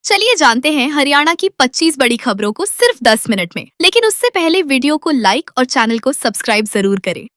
चलिए जानते हैं हरियाणा की 25 बड़ी खबरों को सिर्फ 10 मिनट में। लेकिन उससे पहले वीडियो को लाइक और चैनल को सब्सक्राइब जरूर करें।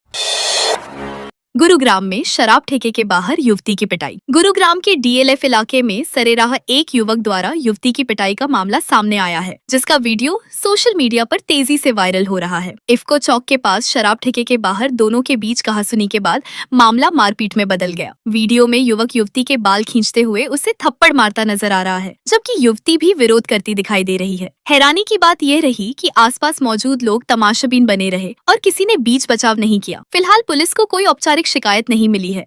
गुरुग्राम में शराब ठेके के बाहर युवती की पिटाई। गुरुग्राम के डीएलएफ इलाके में सरेराह एक युवक द्वारा युवती की पिटाई का मामला सामने आया है, जिसका वीडियो सोशल मीडिया पर तेजी से वायरल हो रहा है। इफ्को चौक के पास शराब ठेके के बाहर दोनों के बीच कहासुनी के बाद मामला मारपीट में बदल गया। वीडियो में युवक युवती के बाल खींचते हुए उसे थप्पड़ मारता नजर आ रहा है, जबकि युवती भी विरोध करती दिखाई दे रही है। हैरानी की बात यह रही कि आसपास मौजूद लोग तमाशाबीन बने रहे और किसी ने बीच बचाव नहीं किया। फिलहाल पुलिस को कोई औपचारिक शिकायत नहीं मिली है।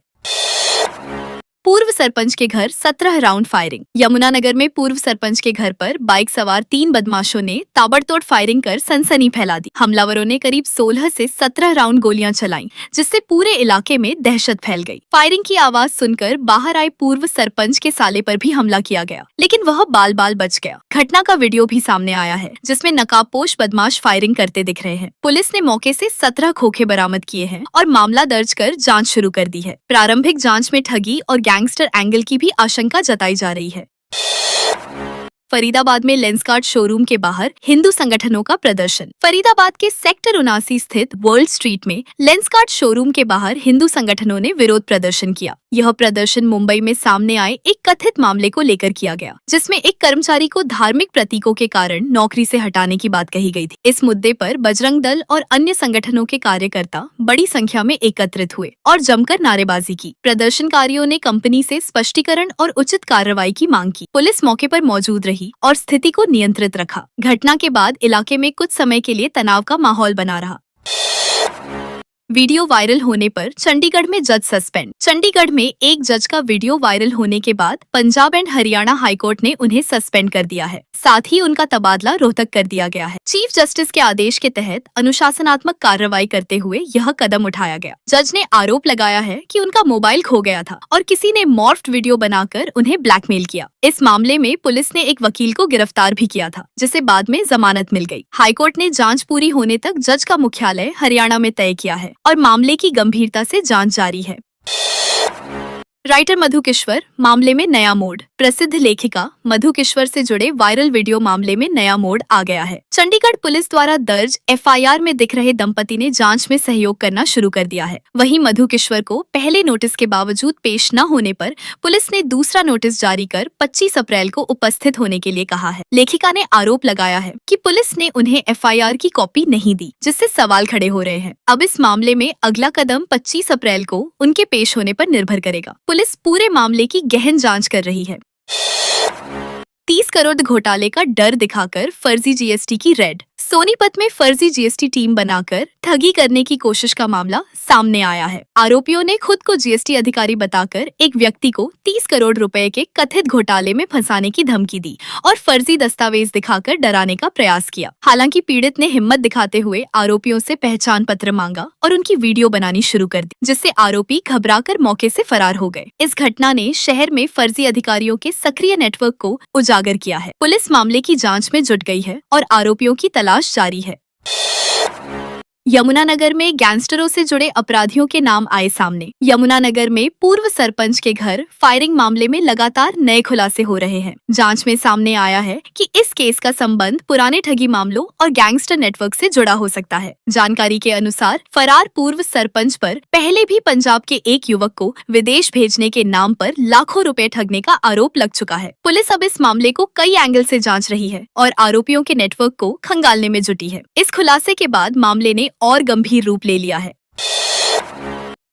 पूर्व सरपंच के घर 17 राउंड फायरिंग। यमुनानगर में पूर्व सरपंच के घर पर बाइक सवार 3 बदमाशों ने ताबड़तोड़ फायरिंग कर सनसनी फैला दी। हमलावरों ने करीब 16 से 17 राउंड गोलियां चलाईं, जिससे पूरे इलाके में दहशत फैल गई। फायरिंग की आवाज सुनकर बाहर आए पूर्व सरपंच के साले पर भी हमला किया गया, लेकिन वह बाल बाल बच गया। घटना का वीडियो भी सामने आया है, जिसमें नकाबपोश बदमाश फायरिंग करते दिख रहे हैं। पुलिस ने मौके से 17 खोखे बरामद किए हैं और मामला दर्ज कर जाँच शुरू कर दी है। प्रारंभिक जाँच में ठगी और गैंगस्टर एंगल की भी आशंका जताई जा रही है। फरीदाबाद में लेंसकार्ट शोरूम के बाहर हिंदू संगठनों का प्रदर्शन। फरीदाबाद के सेक्टर 79 स्थित वर्ल्ड स्ट्रीट में लेंसकार्ट शोरूम के बाहर हिंदू संगठनों ने विरोध प्रदर्शन किया। यह प्रदर्शन मुंबई में सामने आए एक कथित मामले को लेकर किया गया, जिसमें एक कर्मचारी को धार्मिक प्रतीकों के कारण नौकरी से हटाने की बात कही गई थी। इस मुद्दे पर बजरंग दल और अन्य संगठनों के कार्यकर्ता बड़ी संख्या में एकत्रित हुए और जमकर नारेबाजी की। प्रदर्शनकारियों ने कंपनी से स्पष्टीकरण और उचित कार्रवाई की मांग की। पुलिस मौके पर मौजूद रही और स्थिति को नियंत्रित रखा। घटना के बाद इलाके में कुछ समय के लिए तनाव का माहौल बना रहा। वीडियो वायरल होने पर चंडीगढ़ में जज सस्पेंड। चंडीगढ़ में एक जज का वीडियो वायरल होने के बाद पंजाब एंड हरियाणा हाईकोर्ट ने उन्हें सस्पेंड कर दिया है। साथ ही उनका तबादला रोहतक कर दिया गया है। चीफ जस्टिस के आदेश के तहत अनुशासनात्मक कार्रवाई करते हुए यह कदम उठाया गया। जज ने आरोप लगाया है कि उनका मोबाइल खो गया था और किसी ने मॉर्फ्ड वीडियो बनाकर उन्हें ब्लैकमेल किया। इस मामले में पुलिस ने एक वकील को गिरफ्तार भी किया था, जिसे बाद में जमानत मिल गई। हाईकोर्ट ने जांच पूरी होने तक जज का मुख्यालय हरियाणा में तय किया है और मामले की गंभीरता से जांच जारी है। राइटर मधु किश्वर मामले में नया मोड़। प्रसिद्ध लेखिका मधु किश्वर से जुड़े वायरल वीडियो मामले में नया मोड़ आ गया है। चंडीगढ़ पुलिस द्वारा दर्ज एफआईआर में दिख रहे दंपति ने जांच में सहयोग करना शुरू कर दिया है। वहीं मधु किश्वर को पहले नोटिस के बावजूद पेश न होने पर पुलिस ने दूसरा नोटिस जारी कर 25 अप्रैल को उपस्थित होने के लिए कहा है। लेखिका ने आरोप लगाया है कि पुलिस ने उन्हें एफआईआर की कॉपी नहीं दी, जिससे सवाल खड़े हो रहे हैं। अब इस मामले में अगला कदम 25 अप्रैल को उनके पेश होने पर निर्भर करेगा। पुलिस पूरे मामले की गहन जांच कर रही है। 30 करोड़ घोटाले का डर दिखाकर फर्जी जीएसटी की रेड। सोनीपत में फर्जी जीएसटी टीम बनाकर ठगी करने की कोशिश का मामला सामने आया है। आरोपियों ने खुद को जीएसटी अधिकारी बताकर एक व्यक्ति को 30 करोड़ रुपए के कथित घोटाले में फंसाने की धमकी दी और फर्जी दस्तावेज दिखाकर डराने का प्रयास किया। हालांकि पीड़ित ने हिम्मत दिखाते हुए आरोपियों से पहचान पत्र मांगा और उनकी वीडियो बनानी शुरू कर दी, जिससे आरोपी घबराकर मौके से फरार हो गए। इस घटना ने शहर में फर्जी अधिकारियों के सक्रिय नेटवर्क को उजागर किया है। पुलिस मामले की जाँच में जुट गई है और आरोपियों की तलाश जारी है। यमुनानगर में गैंगस्टरों से जुड़े अपराधियों के नाम आए सामने। यमुनानगर में पूर्व सरपंच के घर फायरिंग मामले में लगातार नए खुलासे हो रहे हैं। जांच में सामने आया है कि इस केस का संबंध पुराने ठगी मामलों और गैंगस्टर नेटवर्क से जुड़ा हो सकता है। जानकारी के अनुसार फरार पूर्व सरपंच पर पहले भी पंजाब के एक युवक को विदेश भेजने के नाम पर लाखों रुपए ठगने का आरोप लग चुका है। पुलिस अब इस मामले को कई एंगल से जांच रही है और आरोपियों के नेटवर्क को खंगालने में जुटी है। इस खुलासे के बाद मामले ने और गंभीर रूप ले लिया है।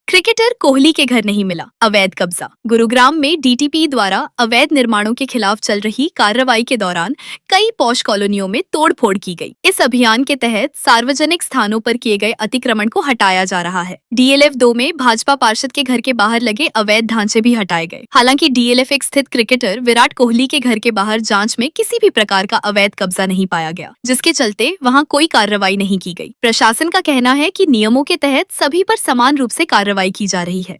क्रिकेटर कोहली के घर नहीं मिला अवैध कब्जा। गुरुग्राम में डीटीपी द्वारा अवैध निर्माणों के खिलाफ चल रही कार्रवाई के दौरान कई पॉश कॉलोनियों में तोड़फोड़ की गई। इस अभियान के तहत सार्वजनिक स्थानों पर किए गए अतिक्रमण को हटाया जा रहा है। डीएलएफ 2 में भाजपा पार्षद के घर के बाहर लगे अवैध ढांचे भी हटाए गए। हालांकि डीएलएफ 1 स्थित क्रिकेटर विराट कोहली के घर के बाहर जाँच में किसी भी प्रकार का अवैध कब्जा नहीं पाया गया, जिसके चलते वहाँ कोई कार्रवाई नहीं की गई। प्रशासन का कहना है कि नियमों के तहत सभी पर समान रूप से कार्रवाई की जा रही है।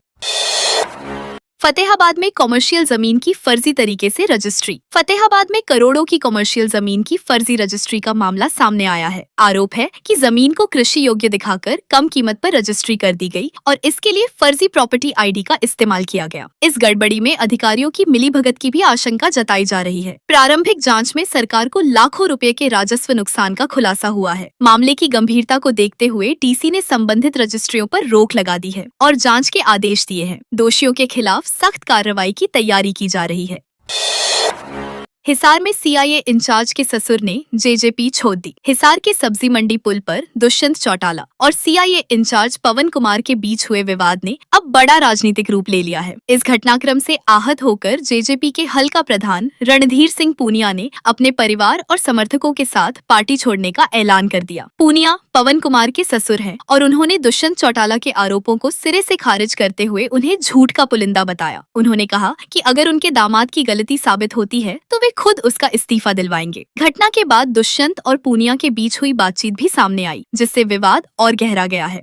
फतेहाबाद में कॉमर्शियल जमीन की फर्जी तरीके से रजिस्ट्री। फतेहाबाद में करोड़ों की कॉमर्शियल जमीन की फर्जी रजिस्ट्री का मामला सामने आया है। आरोप है कि जमीन को कृषि योग्य दिखाकर कम कीमत पर रजिस्ट्री कर दी गई और इसके लिए फर्जी प्रॉपर्टी आईडी का इस्तेमाल किया गया। इस गड़बड़ी में अधिकारियों की मिलीभगत की भी आशंका जताई जा रही है। प्रारंभिक जाँच में सरकार को लाखों रुपए के राजस्व नुकसान का खुलासा हुआ है। मामले की गंभीरता को देखते हुए डीसी ने संबंधित रजिस्ट्रियों पर रोक लगा दी है और जाँच के आदेश दिए हैं। दोषियों के खिलाफ सख्त कार्रवाई की तैयारी की जा रही है। हिसार में सीआईए इंचार्ज के ससुर ने जेजेपी छोड़ दी। हिसार के सब्जी मंडी पुल पर दुष्यंत चौटाला और सीआईए इंचार्ज पवन कुमार के बीच हुए विवाद ने अब बड़ा राजनीतिक रूप ले लिया है। इस घटनाक्रम से आहत होकर जेजेपी के हल्का प्रधान रणधीर सिंह पूनिया ने अपने परिवार और समर्थकों के साथ पार्टी छोड़ने का ऐलान कर दिया। पूनिया पवन कुमार के ससुर हैं और उन्होंने दुष्यंत चौटाला के आरोपों को सिरे से खारिज करते हुए उन्हें झूठ का पुलिंदा बताया। उन्होंने कहा कि अगर उनके दामाद की गलती साबित होती है तो वे खुद उसका इस्तीफा दिलवाएंगे। घटना के बाद दुष्यंत और पूनिया के बीच हुई बातचीत भी सामने आई, जिससे विवाद और गहरा गया है।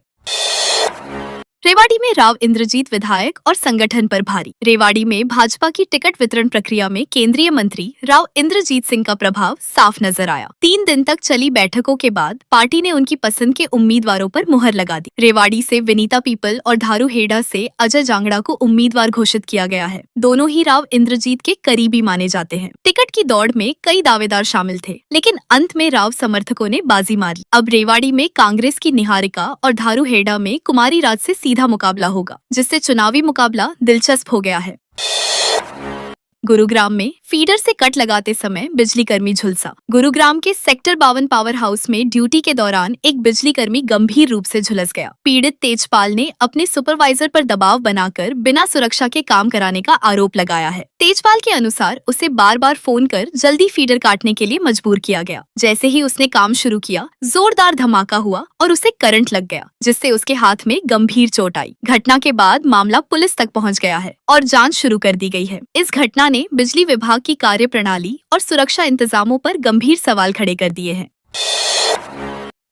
रेवाड़ी में राव इंद्रजीत विधायक और संगठन पर भारी। रेवाड़ी में भाजपा की टिकट वितरण प्रक्रिया में केंद्रीय मंत्री राव इंद्रजीत सिंह का प्रभाव साफ नजर आया। 3 दिन तक चली बैठकों के बाद पार्टी ने उनकी पसंद के उम्मीदवारों पर मुहर लगा दी। रेवाड़ी से विनीता पीपल और धारूहेड़ा से अजय जांगड़ा को उम्मीदवार घोषित किया गया है। दोनों ही राव इंद्रजीत के करीबी माने जाते हैं। टिकट की दौड़ में कई दावेदार शामिल थे, लेकिन अंत में राव समर्थकों ने बाजी मार ली। अब रेवाड़ी में कांग्रेस की निहारिका और धारूहेड़ा में कुमारी राज से सीधा मुकाबला होगा, जिससे चुनावी मुकाबला दिलचस्प हो गया है। गुरुग्राम में फीडर से कट लगाते समय बिजली कर्मी झुलसा। गुरुग्राम के सेक्टर 52 पावर हाउस में ड्यूटी के दौरान एक बिजली कर्मी गंभीर रूप से झुलस गया। पीड़ित तेजपाल ने अपने सुपरवाइजर पर दबाव बनाकर बिना सुरक्षा के काम कराने का आरोप लगाया है। तेजपाल के अनुसार उसे बार बार फोन कर जल्दी फीडर काटने के लिए मजबूर किया गया। जैसे ही उसने काम शुरू किया, जोरदार धमाका हुआ और उसे करंट लग गया, जिससे उसके हाथ में गंभीर चोट आई। घटना के बाद मामला पुलिस तक पहुंच गया है और जांच शुरू कर दी गई है। इस घटना ने बिजली विभाग की कार्यप्रणाली और सुरक्षा इंतजामों पर गंभीर सवाल खड़े कर दिए हैं।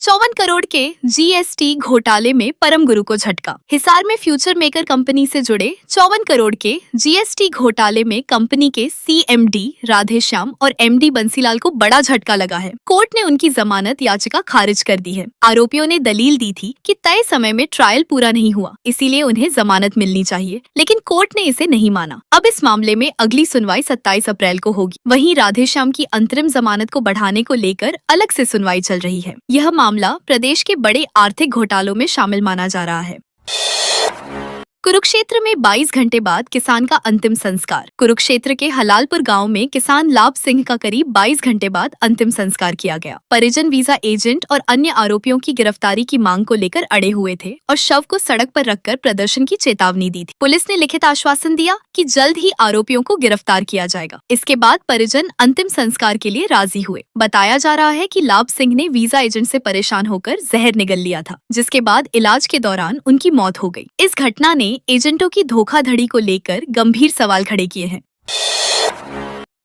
54 करोड़ के जीएसटी घोटाले में परम गुरु को झटका। हिसार में फ्यूचर मेकर कंपनी से जुड़े 54 करोड़ के जीएसटी घोटाले में कंपनी के सीएमडी राधेश्याम और एमडी बंसीलाल को बड़ा झटका लगा है। कोर्ट ने उनकी जमानत याचिका खारिज कर दी है। आरोपियों ने दलील दी थी कि तय समय में ट्रायल पूरा नहीं हुआ, इसीलिए उन्हें जमानत मिलनी चाहिए, लेकिन कोर्ट ने इसे नहीं माना। अब इस मामले में अगली सुनवाई 27 अप्रैल को होगी। वहीं राधेश्याम की अंतरिम जमानत को बढ़ाने को लेकर अलग से सुनवाई चल रही है। यह मामला प्रदेश के बड़े आर्थिक घोटालों में शामिल माना जा रहा है। कुरुक्षेत्र में 22 घंटे बाद किसान का अंतिम संस्कार। कुरुक्षेत्र के हलालपुर गांव में किसान लाभ सिंह का करीब 22 घंटे बाद अंतिम संस्कार किया गया। परिजन वीजा एजेंट और अन्य आरोपियों की गिरफ्तारी की मांग को लेकर अड़े हुए थे और शव को सड़क पर रखकर प्रदर्शन की चेतावनी दी थी। पुलिस ने लिखित आश्वासन दिया कि जल्द ही आरोपियों को गिरफ्तार किया जाएगा। इसके बाद परिजन अंतिम संस्कार के लिए राजी हुए। बताया जा रहा है कि लाभ सिंह ने वीजा एजेंट से परेशान होकर जहर निगल लिया था, जिसके बाद इलाज के दौरान उनकी मौत हो गई। इस घटना ने एजेंटों की धोखाधड़ी को लेकर गंभीर सवाल खड़े किए हैं।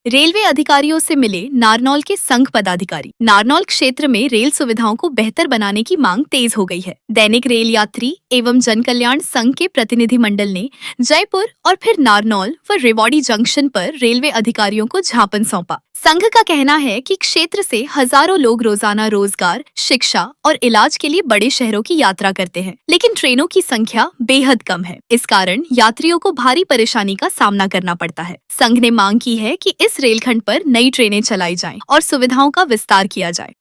रेलवे अधिकारियों से मिले नारनौल के संघ पदाधिकारी। नारनौल क्षेत्र में रेल सुविधाओं को बेहतर बनाने की मांग तेज हो गई है। दैनिक रेल यात्री एवं जन कल्याण संघ के प्रतिनिधि मंडल ने जयपुर और फिर नारनौल व रेवाड़ी जंक्शन पर रेलवे अधिकारियों को ज्ञापन सौंपा। संघ का कहना है कि क्षेत्र से हजारों लोग रोजाना रोजगार, शिक्षा और इलाज के लिए बड़े शहरों की यात्रा करते हैं, लेकिन ट्रेनों की संख्या बेहद कम है। इस कारण यात्रियों को भारी परेशानी का सामना करना पड़ता है। संघ ने मांग की है कि इस रेलखंड पर नई ट्रेनें चलाई जाएं और सुविधाओं का विस्तार किया जाए।